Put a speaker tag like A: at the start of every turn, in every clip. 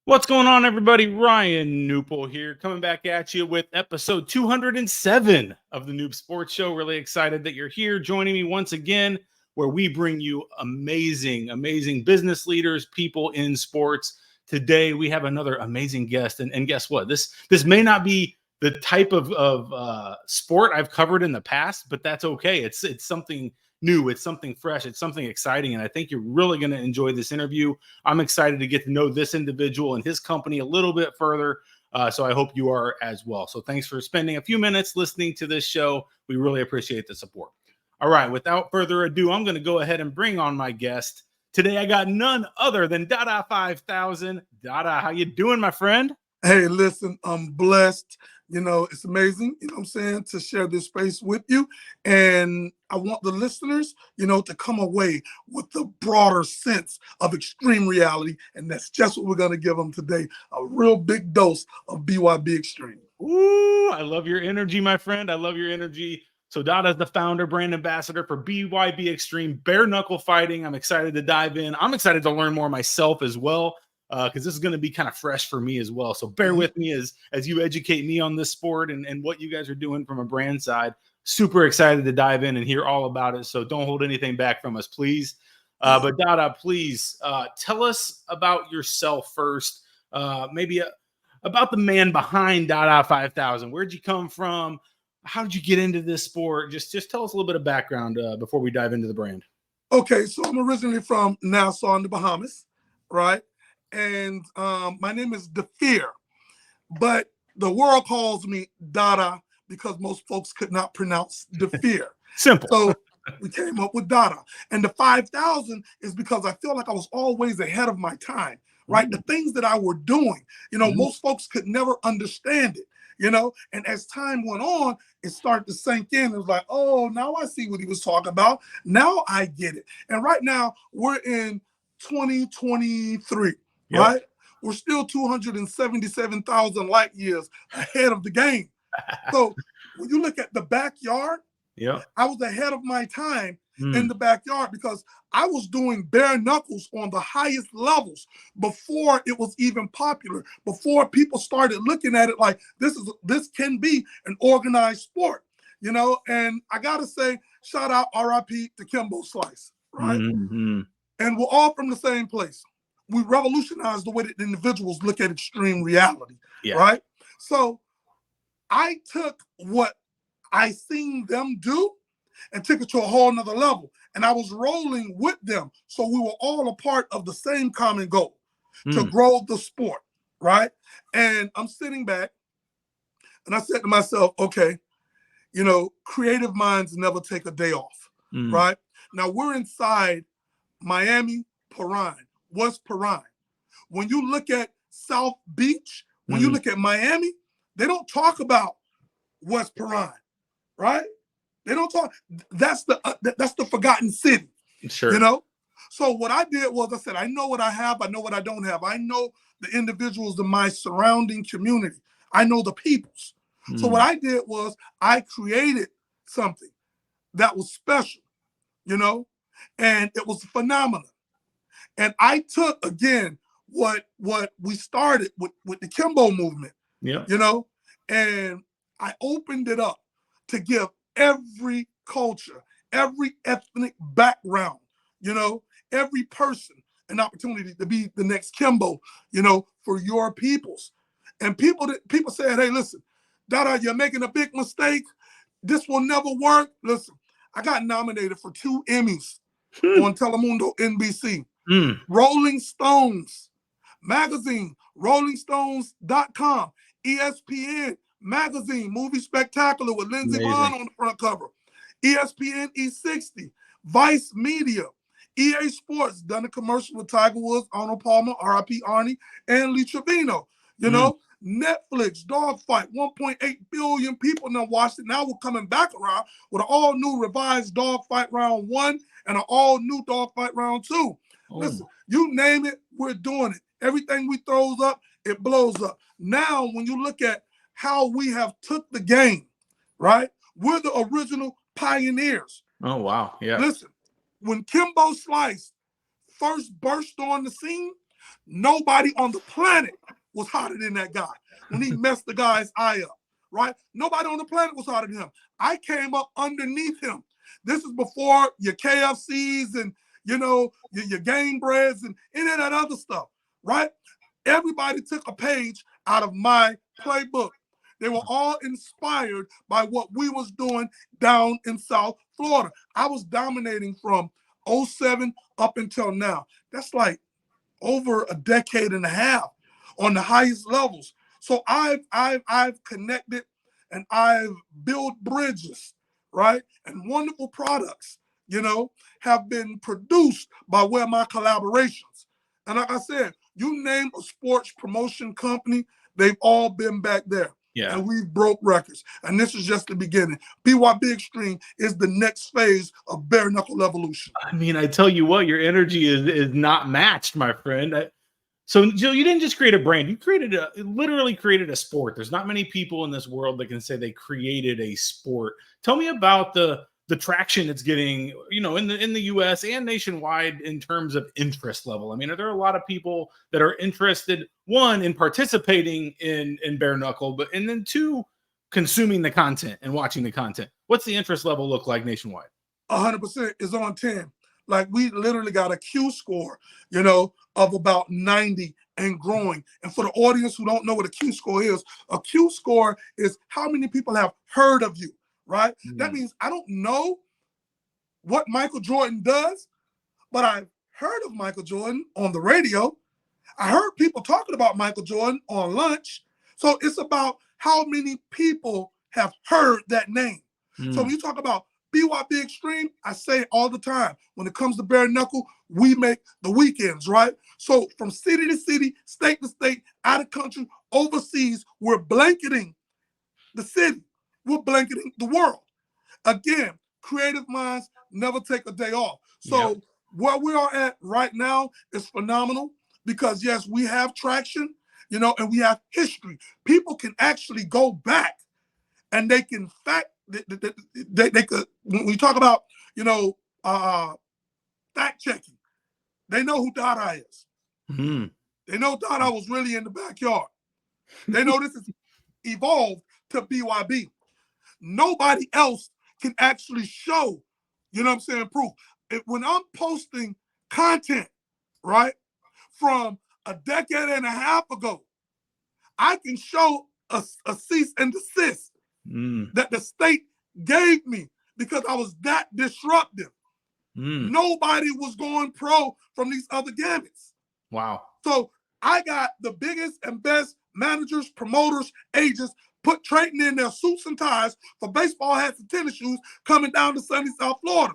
A: What's going on, everybody? Ryan Knuckle here, coming back at you with episode 207 of the Knup Sports Show. Really excited that you're here joining me once again, where we bring you amazing business leaders, people in sports. Today, we have another amazing guest, and guess what? This may not be the type of sport I've covered in the past, but that's okay. It's something new, it's something fresh, it's something exciting, and I think you're really going to enjoy this interview. I'm excited to get to know this individual and his company a little bit further, so I hope you are as well. So thanks for spending a few minutes listening to this show. We really appreciate the support. All right, without further ado, I'm going to go ahead and bring on my guest. Today I got none other than Dada 5000. Dada, how you doing, my friend?
B: Hey, listen, I'm blessed. You know, it's amazing, you know what I'm saying, to share this space with you. And I want the listeners, you know, to come away with the broader sense of extreme reality. And that's just what we're going to give them today. A real big dose of BYB Extreme.
A: Ooh, I love your energy, my friend. I love your energy. So Dada's the founder, brand ambassador for BYB Extreme, bare knuckle fighting. I'm excited to dive in. I'm excited to learn more myself as well, because this is going to be kind of fresh for me as well. So bear with me as you educate me on this sport and what you guys are doing from a brand side. Super excited to dive in and hear all about it. So don't hold anything back from us, please. But Dada, please tell us about yourself first. Maybe about the man behind Dada 5000. Where'd you come from? How did you get into this sport? Just tell us a little bit of background before we dive into the brand.
B: Okay, so I'm originally from Nassau in the Bahamas, right? And my name is Defear, but the world calls me Dada because most folks could not pronounce Defear.
A: Simple.
B: So we came up with Dada. And the 5000 is because I feel like I was always ahead of my time, right? The things that I were doing, you know, most folks could never understand it, you know? And as time went on, it started to sink in. It was like, oh, now I see what he was talking about. Now I get it. And right now we're in 2023.
A: Yep.
B: Right? We're still 277,000 light years ahead of the game. So when you look at the backyard, I was ahead of my time in the backyard because I was doing bare knuckles on the highest levels before it was even popular, before people started looking at it like this can be an organized sport, you know? And I gotta say, shout out RIP to Kimbo Slice, right? And we're all from the same place. We revolutionized the way that individuals look at extreme reality, right? So I took what I seen them do and took it to a whole nother level. And I was rolling with them. So we were all a part of the same common goal, to grow the sport, right? And I'm sitting back and I said to myself, okay, you know, creative minds never take a day off, right? Now we're inside Miami, Perrine. What's Perrine? When you look at South Beach, when you look at Miami, they don't talk about West Perrine, right? They don't talk. That's the forgotten city.
A: Sure.
B: You know. So what I did was I said, I know what I have. I know what I don't have. I know the individuals in my surrounding community. I know the peoples. So what I did was I created something that was special, you know, and it was a phenomenon. And I took, again, what we started with the Kimbo movement, you know, and I opened it up to give every culture, every ethnic background, you know, every person an opportunity to be the next Kimbo, you know, for your peoples. And people said, hey, listen, Dada, you're making a big mistake. This will never work. Listen, I got nominated for 2 Emmys on Telemundo NBC. Rolling Stones magazine, rollingstones.com, ESPN magazine, movie spectacular with Lindsey Vonn on the front cover, ESPN E60, Vice Media, EA Sports, done a commercial with Tiger Woods, Arnold Palmer, R.I.P. Arnie, and Lee Trevino, you know, Netflix, Dogfight, 1.8 billion people now watched it. Now we're coming back around with an all-new revised Dogfight Round 1 and an all-new Dogfight Round 2. Listen, you name it, we're doing it. Everything we throws up, it blows up. Now, when you look at how we have took the game, right? We're the original pioneers.
A: Oh, wow. Yeah.
B: Listen, when Kimbo Slice first burst on the scene, nobody on the planet was hotter than that guy. When he messed the guy's eye up, right? Nobody on the planet was hotter than him. I came up underneath him. This is before your KFCs and, you know, your Game Breads and any of that other stuff, right? Everybody took a page out of my playbook. They were all inspired by what we was doing down in South Florida. I was dominating from 07 up until now. That's like over a decade and a half on the highest levels. So I've connected and I've built bridges, right? And wonderful products, you know, have been produced by way of my collaborations. And like I said, you name a sports promotion company, they've all been back there.
A: Yeah.
B: And we've broke records. And this is just the beginning. BYB Extreme is the next phase of bare knuckle evolution.
A: I mean, I tell you what, your energy is not matched, my friend. So, Jill, you didn't just create a brand; you literally created a sport. There's not many people in this world that can say they created a sport. Tell me about the traction it's getting, you know, in the U.S. and nationwide in terms of interest level. I mean, are there a lot of people that are interested, one, in participating in bare knuckle, and then two, consuming the content and watching the content? What's the interest level look like nationwide?
B: 100% is on 10. Like, we literally got a Q score, you know, of about 90 and growing. And for the audience who don't know what a Q score is, a Q score is how many people have heard of you, right? That means I don't know what Michael Jordan does, but I've heard of Michael Jordan on the radio. I heard people talking about Michael Jordan on lunch. So it's about how many people have heard that name. So when you talk about BYB Extreme, I say it all the time. When it comes to bare knuckle, we make the weekends, right? So from city to city, state to state, out of country, overseas, we're blanketing the city. We're blanketing the world. Again, creative minds never take a day off. So where we are at right now is phenomenal because, yes, we have traction, you know, and we have history. People can actually go back and they can they could, when we talk about, you know, fact checking, they know who Dada is. They know Dada was really in the backyard. They know this is evolved to BYB. Nobody else can actually show, you know what I'm saying, proof. When I'm posting content, right, from a decade and a half ago, I can show a cease and desist that the state gave me because I was that disruptive. Nobody was going pro from these other gamuts.
A: Wow.
B: So I got the biggest and best managers, promoters, agents trading in their suits and ties for baseball hats and tennis shoes coming down to sunny South Florida.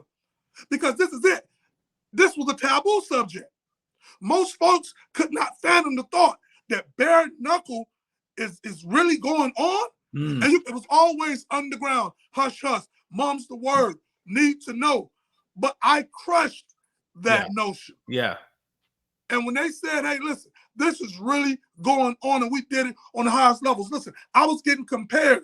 B: Because this is it. This was a taboo subject. Most folks could not fathom the thought that bare knuckle is really going on. And it was always underground, hush, hush, mum's the word, need to know. But I crushed that notion.
A: Yeah.
B: And when they said, hey, listen, this is really going on, and we did it on the highest levels. Listen, I was getting compared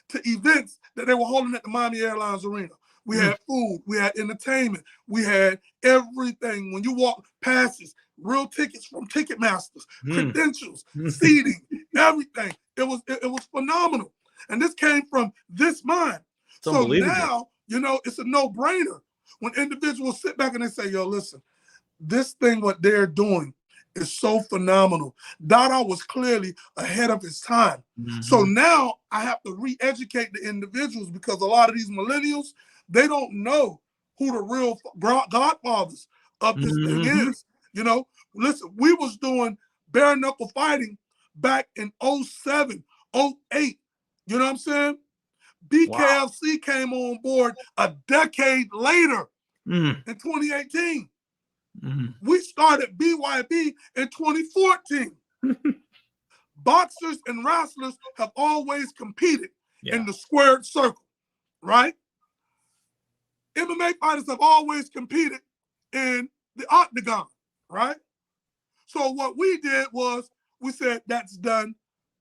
B: to events that they were holding at the Miami Airlines Arena. We had food, we had entertainment, we had everything. When you walk passes, real tickets from Ticketmasters, credentials, seating, everything. It was phenomenal. And this came from this mind. So now, you know, it's a no-brainer when individuals sit back and they say, yo, listen, this thing, what they're doing is so phenomenal. Dada was clearly ahead of his time. So now I have to re-educate the individuals because a lot of these millennials, they don't know who the real godfathers of this thing is. You know, listen, we was doing bare knuckle fighting back in 07, 08. You know what I'm saying? BKFC came on board a decade later in 2018. We started BYB in 2014. Boxers and wrestlers have always competed in the squared circle, right? MMA fighters have always competed in the octagon, right? So what we did was we said, that's done.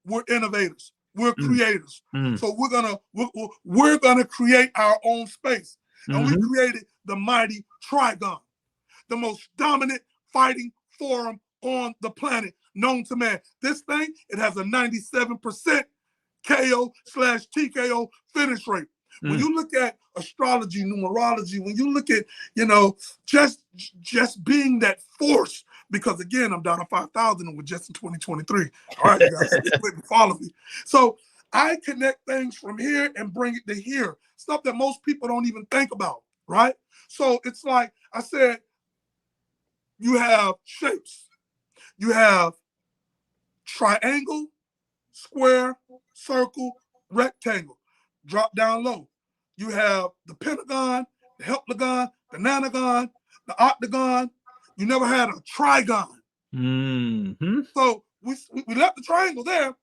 B: We're innovators. We're creators. So we're gonna create our own space. And we created the mighty Trigon, the most dominant fighting forum on the planet known to man. This thing, it has a 97% KO/TKO finish rate. When you look at astrology, numerology, when you look at, just being that force, because again, I'm down to 5,000 and we're just in 2023. All right, you guys, follow me. So I connect things from here and bring it to here, stuff that most people don't even think about, right? So it's like I said, you have shapes. You have triangle, square, circle, rectangle. Drop down low. You have the pentagon, the heptagon, the nanogon, the octagon. You never had a trigon. So we left the triangle there,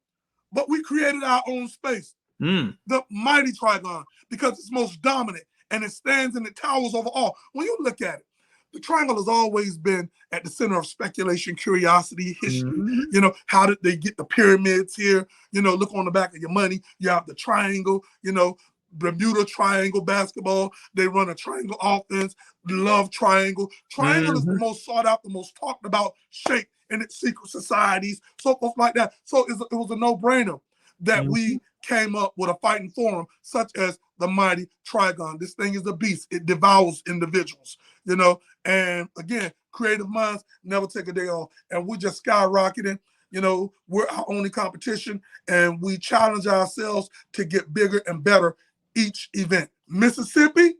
B: but we created our own space. The mighty trigon, because it's most dominant and it stands and it towers over all. When you look at it, the triangle has always been at the center of speculation, curiosity, history. How did they get the pyramids here? Look on the back of your money. You have the triangle, Bermuda Triangle basketball. They run a triangle offense. Love triangle. Triangle is the most sought out, the most talked about shape in its secret societies, so forth like that. So it was a no-brainer that we came up with a fighting forum such as the mighty Trigon. This thing is a beast. It devours individuals, and again, creative minds never take a day off. And we're just skyrocketing. We're our only competition, and we challenge ourselves to get bigger and better each event. Mississippi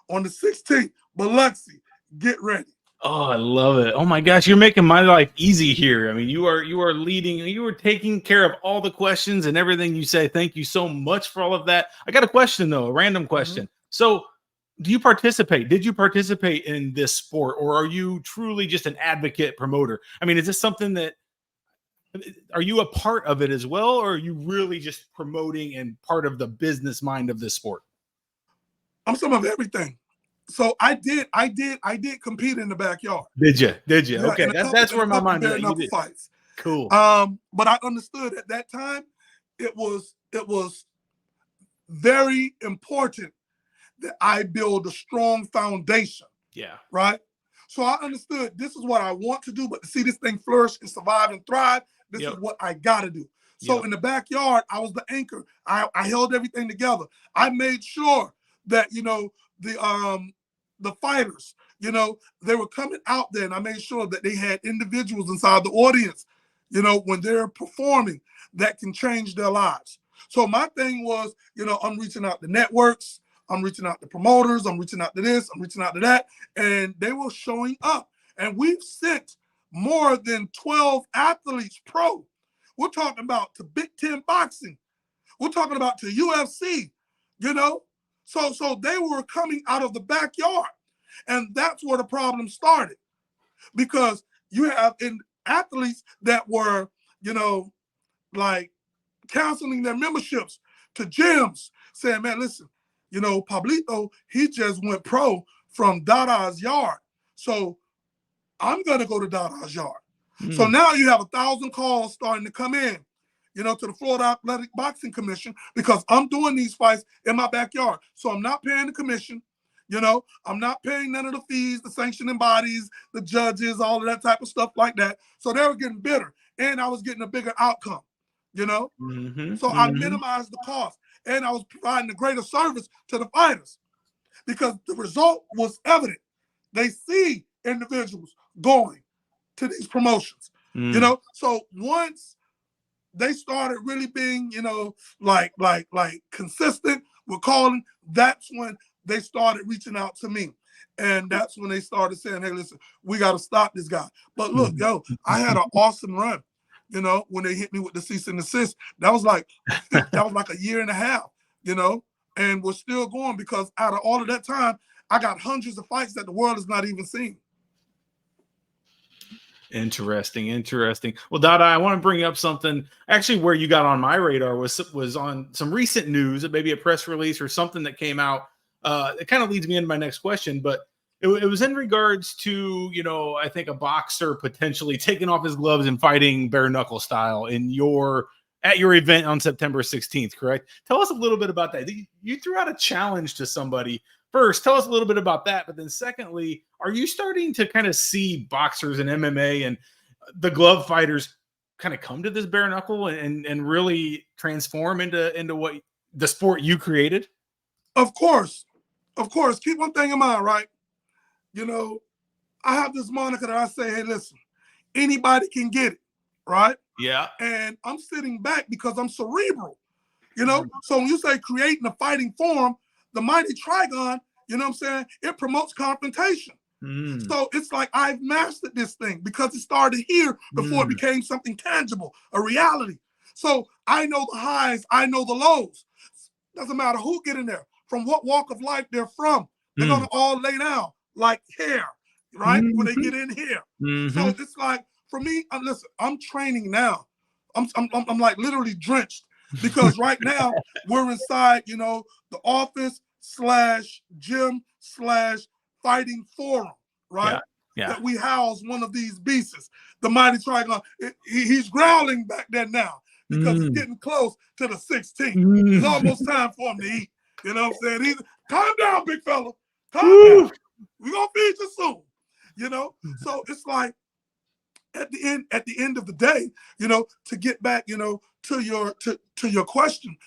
B: on the 16th, Biloxi, get ready.
A: Oh, I love it. Oh my gosh, you're making my life easy here. I mean, you are leading, you are taking care of all the questions and everything you say. Thank you so much for all of that. I got a question though, a random question. So do you participate? Did you participate in this sport, or are you truly just an advocate promoter? I mean, is this something that, are you a part of it as well, or are you really just promoting and part of the business mind of this sport?
B: I'm some of everything. So I did compete in the backyard.
A: Did you? Yeah, okay, that's where my mind
B: is. You fights.
A: Cool.
B: But I understood at that time it was very important that I build a strong foundation.
A: Yeah.
B: Right. So I understood this is what I want to do, but to see this thing flourish and survive and thrive, this is what I got to do. So in the backyard, I was the anchor. I held everything together. I made sure that, the fighters, they were coming out there, and I made sure that they had individuals inside the audience, when they're performing, that can change their lives. So my thing was, I'm reaching out to networks, I'm reaching out to promoters, I'm reaching out to this, I'm reaching out to that, and they were showing up. And we've sent more than 12 athletes pro. We're talking about to Big Ten boxing. We're talking about to UFC, So they were coming out of the backyard. And that's where the problem started. Because you have athletes that were, like canceling their memberships to gyms, saying, man, listen, Pablito, he just went pro from Dada's yard. So I'm going to go to Dada's yard. So now you have 1,000 calls starting to come in, to the Florida Athletic Boxing Commission, because I'm doing these fights in my backyard. So I'm not paying the commission. I'm not paying none of the fees, the sanctioning bodies, the judges, all of that type of stuff like that. So they were getting bitter, and I was getting a bigger outcome, So I minimized the cost, and I was providing a greater service to the fighters because the result was evident. They see individuals going to these promotions, So once they started really being, like consistent with calling, that's when they started reaching out to me. And that's when they started saying, hey, listen, we got to stop this guy. But look, I had an awesome run, when they hit me with the cease and desist. That was like a year and a half, and we're still going because out of all of that time, I got hundreds of fights that the world has not even seen.
A: Interesting. Well, Dada, I want to bring up something actually where you got on my radar was on some recent news, maybe a press release or something that came out. It kind of leads me into my next question, but it was in regards to, I think a boxer potentially taking off his gloves and fighting bare knuckle style at your event on September 16th, correct? Tell us a little bit about that. You threw out a challenge to somebody first, tell us a little bit about that. But then secondly, are you starting to kind of see boxers and MMA and the glove fighters kind of come to this bare knuckle and really transform into what the sport you created?
B: Of course. Keep one thing in mind, right? I have this moniker that I say, hey, listen, anybody can get it, right?
A: Yeah.
B: And I'm sitting back because I'm cerebral, So when you say creating a fighting form, the mighty Trigon, it promotes confrontation. So it's like I've mastered this thing because it started here before it became something tangible, a reality. So I know the highs, I know the lows. Doesn't matter who get in there, from what walk of life they're from. They're gonna all lay down like hair, right? When they get in here. So it's like, for me, listen, I'm training now. I'm like literally drenched because right now we're inside, the office / gym / fighting forum, right?
A: Yeah.
B: That we house one of these beasts. The mighty Trigon, he's growling back there now because it's getting close to the 16th. It's almost time for him to eat. You know what I'm saying? Calm down, big fella. Calm down. We're gonna feed you soon. So it's like at the end of the day, to get back, to your question,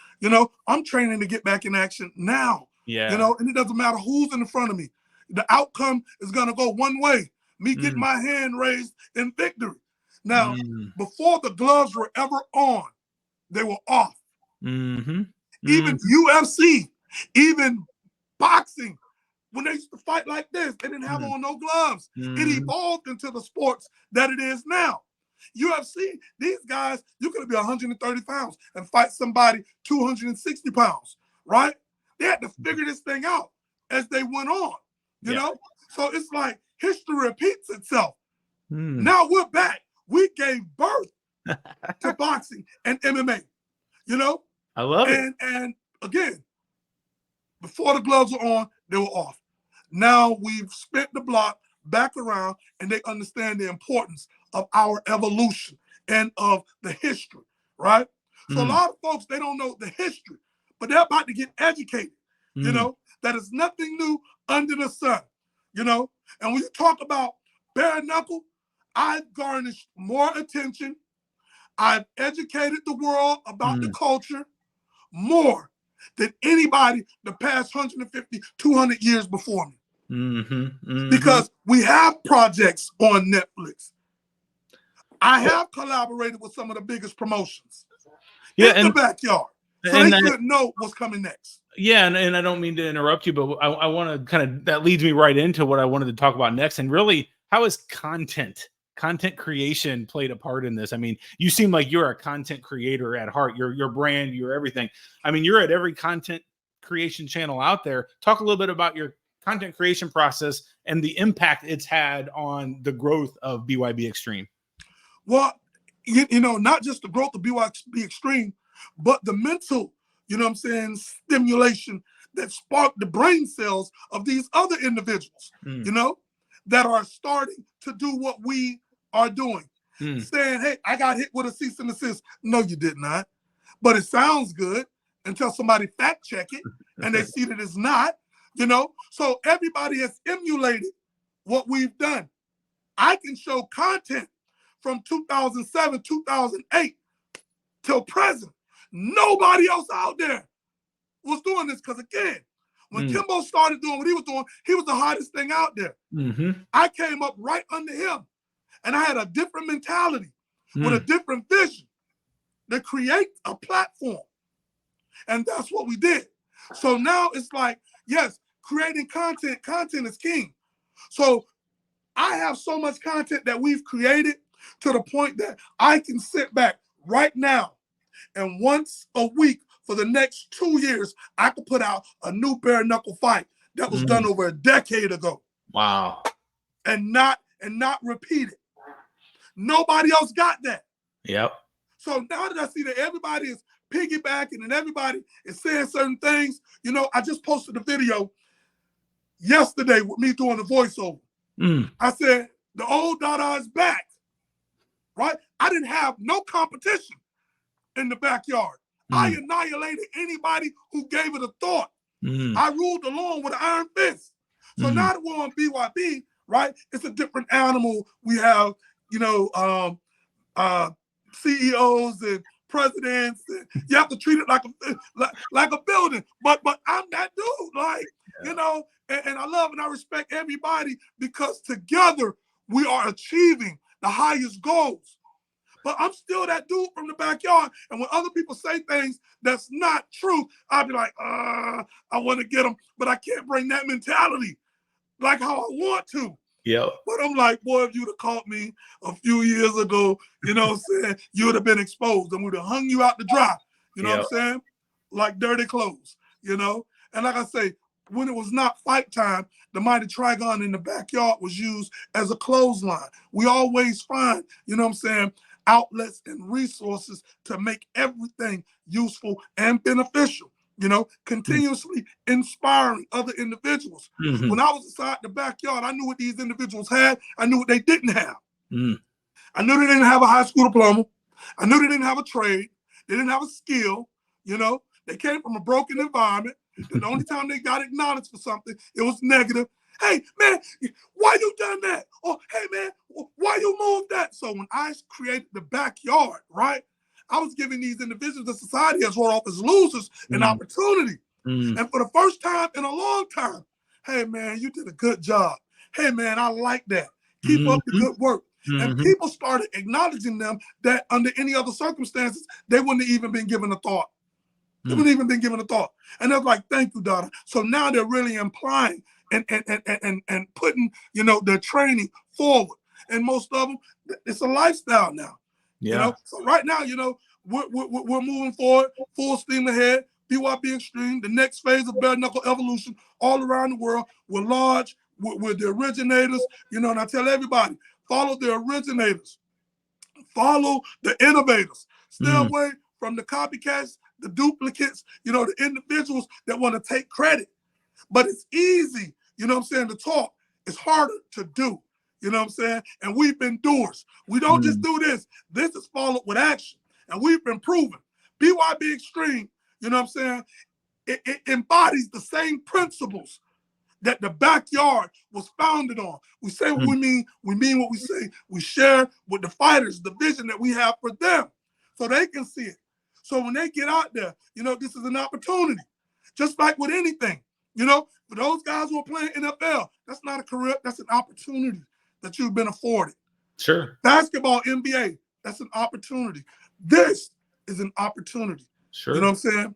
B: I'm training to get back in action now.
A: Yeah.
B: And it doesn't matter who's in front of me. The outcome is gonna go one way. Me getting my hand raised in victory. Now, before the gloves were ever on, they were off. Even UFC, even boxing, when they used to fight like this, they didn't have on no gloves. It evolved into the sports that it is now. UFC, these guys, you could be 130 pounds and fight somebody 260 pounds, right? They had to figure this thing out as they went on, you know? So it's like history repeats itself. Now we're back. We gave birth to boxing and MMA,
A: I love it.
B: And again, before the gloves were on, they were off. Now we've spent the block back around and they understand the importance of our evolution and of the history, right? So a lot of folks, they don't know the history, but they're about to get educated, that is nothing new under the sun, And when you talk about bare knuckle, I've garnished more attention. I've educated the world about the culture more than anybody the past 150, 200 years before me. Because we have projects on Netflix. I have collaborated with some of the biggest promotions in the backyard. So they should know what's coming next.
A: Yeah, and I don't mean to interrupt you, but I want to kind of, that leads me right into what I wanted to talk about next. And really, how is content creation played a part in this? I mean, you seem like you're a content creator at heart. Your brand, your everything. I mean, you're at every content creation channel out there. Talk a little bit about your content creation process and the impact it's had on the growth of BYB Extreme.
B: Well, not just the growth of BYB Extreme, but the mental, stimulation that sparked the brain cells of these other individuals, that are starting to do what we are doing. Saying, hey, I got hit with a cease and desist. No, you did not. But it sounds good until somebody fact check it and they see that it's not, So everybody has emulated what we've done. I can show content from 2007, 2008 till present. Nobody else out there was doing this because, again, when Kimbo started doing what he was doing, he was the hottest thing out there. I came up right under him, and I had a different mentality with a different vision to create a platform. And that's what we did. So now it's like, yes, creating content is king. So I have so much content that we've created to the point that I can sit back right now and once a week for the next 2 years, I could put out a new bare knuckle fight that was done over a decade ago.
A: Wow.
B: And not repeat it. Nobody else got that.
A: Yep.
B: So now that I see that everybody is piggybacking and everybody is saying certain things, I just posted a video yesterday with me doing the voiceover. I said, the old Dada is back, right? I didn't have no competition in the backyard. I annihilated anybody who gave it a thought. I ruled alone with an iron fist. So now that we're on BYB, right, it's a different animal. We have, CEOs and presidents. And you have to treat it like a building. But I'm that dude, and I love and I respect everybody because together we are achieving the highest goals. But I'm still that dude from the backyard. And when other people say things that's not true, I'll be like, I want to get them, but I can't bring that mentality like how I want to.
A: Yeah.
B: But I'm like, boy, if you'd have caught me a few years ago, you know what I'm saying, you would have been exposed and we'd have hung you out to dry. You know what I'm saying? Like dirty clothes, And like I say, when it was not fight time, the mighty Trigon in the backyard was used as a clothesline. We always find, outlets and resources to make everything useful and beneficial. Continuously inspiring other individuals. When I was inside the backyard, I knew what these individuals had. I knew what they didn't have. I knew they didn't have a high school diploma. I knew they didn't have a trade. They didn't have a skill. They came from a broken environment. The only time they got acknowledged for something, it was negative. Hey, man, why you done that? Or, hey, man, why you moved that? So when I created the backyard, right, I was giving these individuals that society has wrote off as losers an opportunity. And for the first time in a long time, hey, man, you did a good job. Hey, man, I like that. Keep up the good work. And people started acknowledging them that under any other circumstances, they wouldn't have even been given a thought. They wouldn't even been given a thought. And they're like, thank you, Dada. So now they're really implying and putting, their training forward. And most of them, it's a lifestyle now. So right now, we're moving forward, full steam ahead. BYB Extreme, the next phase of bare knuckle evolution all around the world. We're large, we're the originators, and I tell everybody, follow the originators, follow the innovators, stay away from the copycats, the duplicates, the individuals that want to take credit. But it's easy, to talk. It's harder to do. And we've been doers. We don't just do this. This is followed with action. And we've been proven. BYB Extreme, it embodies the same principles that the backyard was founded on. We say what we mean what we say. We share with the fighters the vision that we have for them so they can see it. So when they get out there, this is an opportunity. Just like with anything, for those guys who are playing NFL, that's not a career, that's an opportunity that you've been afforded.
A: Sure.
B: Basketball, NBA, that's an opportunity. This is an opportunity.
A: Sure.
B: You know what I'm saying?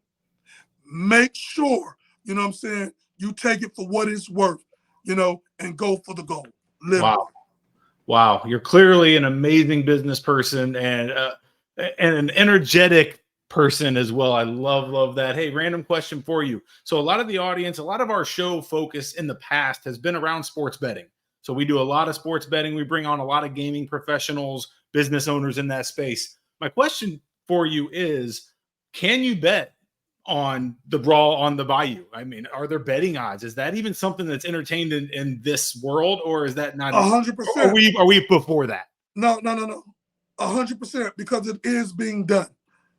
B: Make sure, you take it for what it's worth, and go for the goal.
A: Wow. You're clearly an amazing business person and an energetic person as well. I love that. Hey, random question for you. So a lot of the audience, a lot of our show focus in the past has been around sports betting. So we do a lot of sports betting. We bring on a lot of gaming professionals, business owners in that space. My question for you is, can you bet on the brawl on the Bayou? I mean, are there betting odds? Is that even something that's entertained in this world, or is that not
B: 100%?
A: Are we before that?
B: No. 100%, because it is being done.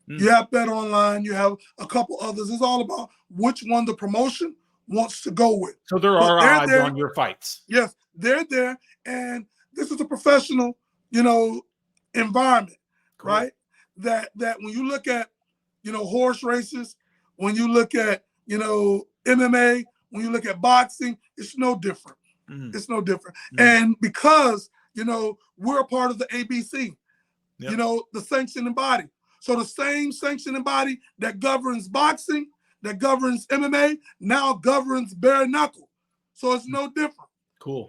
B: You have Bet Online, you have a couple others. It's all about which one the promotion wants to go with.
A: So there are odds on your fights.
B: Yes, they're there. And this is a professional, environment, right? That when you look at, horse races, when you look at, MMA, when you look at boxing, it's no different. It's no different. And because, we're a part of the ABC, the sanctioning body. So the same sanctioning body that governs boxing, that governs MMA, now governs bare knuckle. So it's no different.
A: Cool.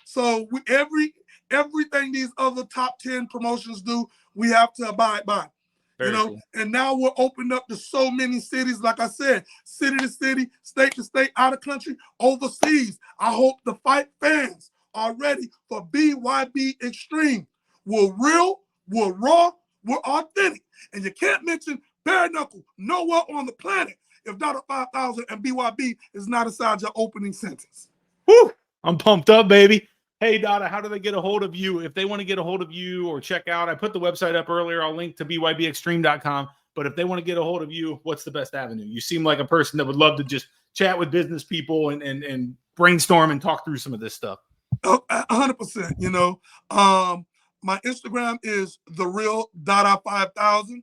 B: So everything these other top 10 promotions do, we have to abide by. Cool. And now we're opened up to so many cities, like I said, city to city, state to state, out of country, overseas. I hope the fight fans are ready for BYB Extreme. We're real, we're raw, we're authentic. And you can't mention bare knuckle nowhere on the planet if Dada 5000 and BYB is not inside your opening sentence.
A: Woo! I'm pumped up, baby. Hey, Dada, how do they get a hold of you? If they want to get a hold of you or check out, I put the website up earlier. I'll link to bybextreme.com. But if they want to get a hold of you, what's the best avenue? You seem like a person that would love to just chat with business people and brainstorm and talk through some of this stuff.
B: 100%. You know, my Instagram is the real Dada 5000.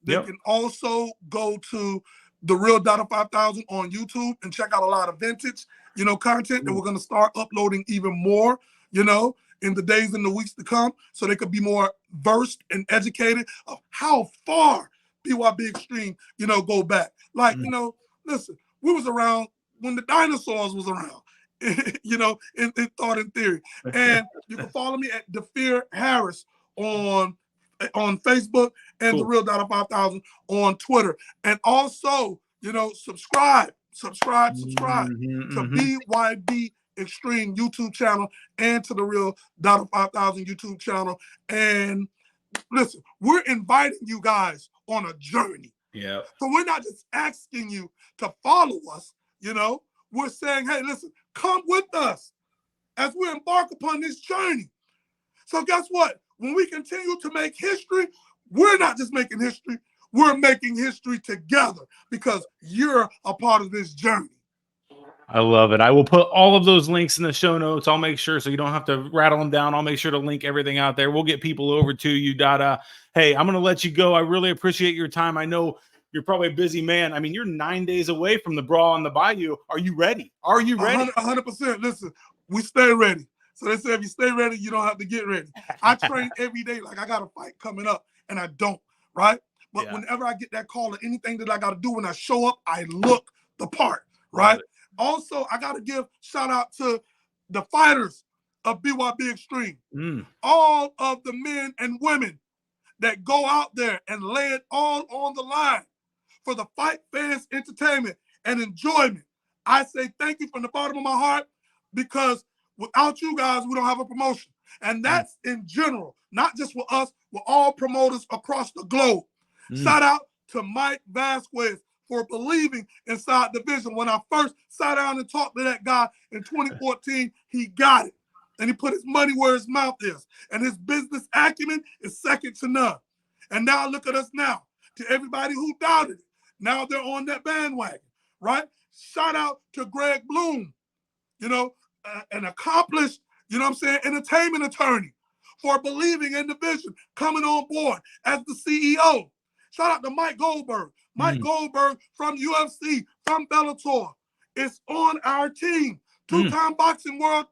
B: They can also go to the real Dada 5000 on YouTube and check out a lot of vintage, you know, content that we're going to start uploading even more, you know, in the days and the weeks to come, so they could be more versed and educated of how far BYB Extreme, you know, go back. Like, you know, listen, we was around when the dinosaurs was around, you know, in thought and theory. And you can follow me at DeFear Harris on Facebook and the real Dada 5000 on Twitter. And also, you know, subscribe to BYB Extreme YouTube channel and to the real Dada 5000 YouTube channel. And listen, we're inviting you guys on a journey.
A: Yeah.
B: So we're not just asking you to follow us, you know, we're saying, hey, listen, come with us as we embark upon this journey. So guess what? When we continue to make history, we're not just making history, we're making history together because you're a part of this journey.
A: I love it. I will put all of those links in the show notes. I'll make sure so you don't have to rattle them down. I'll make sure to link everything out there. We'll get people over to you, Dada. Hey, I'm going to let you go. I really appreciate your time. I know you're probably a busy man. I mean, you're 9 days away from the Brawl on the Bayou. Are you ready? Are you ready?
B: 100%. Listen, we stay ready. So they say if you stay ready, you don't have to get ready. I train every day like I got a fight coming up, and I don't, right? But whenever I get that call or anything that I got to do when I show up, I look the part, right? Also, I got to give shout out to the fighters of BYB Extreme. All of the men and women that go out there and lay it all on the line for the fight fans' entertainment and enjoyment. I say thank you from the bottom of my heart, because without you guys, we don't have a promotion. And that's in general, not just with us, with all promoters across the globe. Shout out to Mike Vasquez for believing inside the vision. When I first sat down and talked to that guy in 2014, he got it. And he put his money where his mouth is. And his business acumen is second to none. And now look at us now. To everybody who doubted it, now they're on that bandwagon, right? Shout out to Greg Bloom, you know, an accomplished, you know what I'm saying, entertainment attorney, for believing in the vision, coming on board as the CEO. Shout out to Mike Goldberg. Mike Goldberg from UFC, from Bellator, is on our team. Two-time boxing world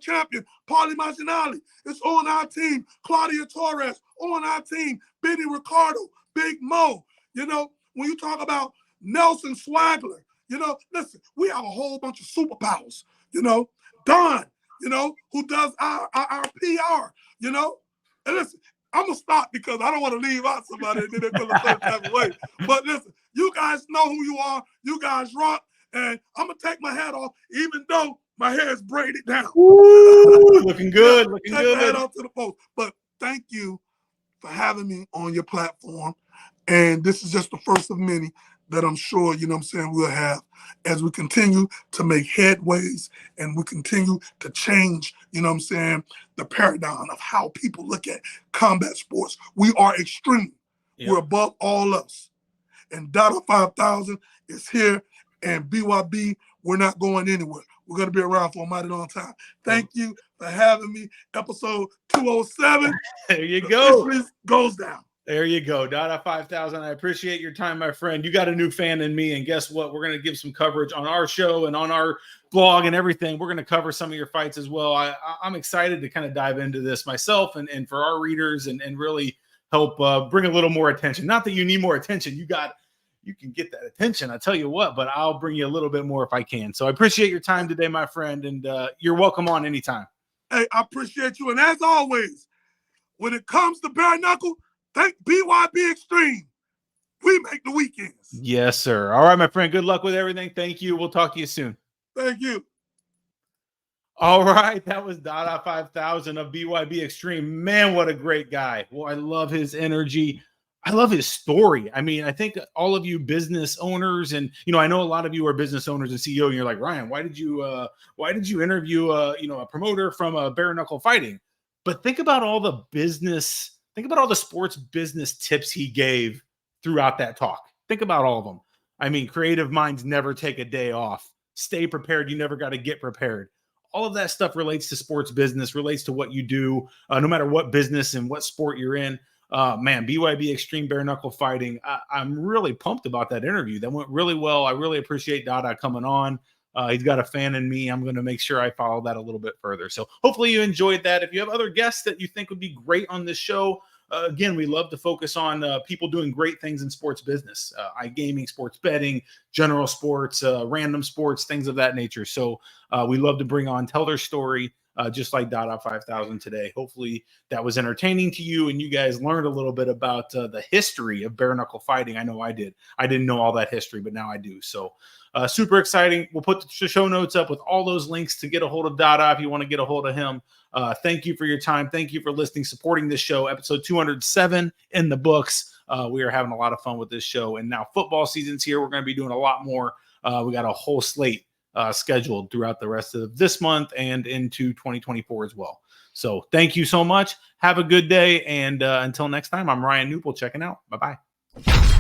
B: champion, Paulie Malignaggi, is on our team. Claudia Torres, on our team. Benny Ricardo, Big Mo. You know, when you talk about Nelson Swagler, you know, listen, we have a whole bunch of superpowers, you know. Don, you know, who does our PR, you know. And listen, I'm going to stop because I don't want to leave out somebody and then they're going to throw that away. But listen, you guys know who you are. You guys rock. And I'm going to take my hat off, even though my hair is braided down.
A: Ooh, looking good. Looking
B: take
A: good.
B: My hat off to the post. But thank you for having me on your platform. And this is just the first of many that I'm sure, you know what I'm saying, we'll have as we continue to make headways and we continue to change, you know what I'm saying, the paradigm of how people look at combat sports. We are extreme. We're above all else. And Dada 5000 is here, and BYB, we're not going anywhere. We're going to be around for a mighty long time. Thank you for having me. Episode 207.
A: There you go.
B: Goes down.
A: There you go. Dada 5000. I appreciate your time, my friend. You got a new fan in me. And guess what? We're going to give some coverage on our show and on our blog and everything. We're going to cover some of your fights as well. I'm excited to kind of dive into this myself and for our readers and really help bring a little more attention. Not that you need more attention. You can get that attention. I tell you what, but I'll bring you a little bit more if I can. So I appreciate your time today, my friend. And you're welcome on anytime.
B: Hey, I appreciate you. And as always, when it comes to bare knuckle, thank BYB Extreme. We make the weekends.
A: Yes, sir. All right, my friend. Good luck with everything. Thank you. We'll talk to you soon.
B: Thank you.
A: All right. That was Dada 5000 of BYB Extreme. Man, what a great guy. Well, I love his energy. I love his story. I mean, I think all of you business owners, and you know, I know a lot of you are business owners and CEO, and you're like, Ryan, why did you interview a promoter from bare knuckle fighting? But think about all the sports business tips he gave throughout that talk. Think about all of them. I mean, creative minds never take a day off. Stay prepared. You never got to get prepared. All of that stuff relates to sports business, relates to what you do, no matter what business and what sport you're in. Man, BYB Extreme Bare Knuckle Fighting. I'm really pumped about that interview. That went really well. I really appreciate Dada coming on. He's got a fan in me. I'm going to make sure I follow that a little bit further. So hopefully you enjoyed that. If you have other guests that you think would be great on this show, again, we love to focus on people doing great things in sports business, iGaming, sports betting, general sports, random sports, things of that nature. So we love to bring on, tell their story, just like Dada 5000 today. Hopefully that was entertaining to you and you guys learned a little bit about the history of bare knuckle fighting. I know I did. I didn't know all that history, but now I do. So super exciting. We'll put the show notes up with all those links to get a hold of Dada if you want to get a hold of him. Thank you for your time. Thank you for listening, supporting this show. Episode 207 in the books. We are having a lot of fun with this show. And now football season's here. We're going to be doing a lot more. We got a whole slate scheduled throughout the rest of this month and into 2024 as well. So thank you so much. Have a good day. And until next time, I'm Ryan Newpel checking out. Bye-bye.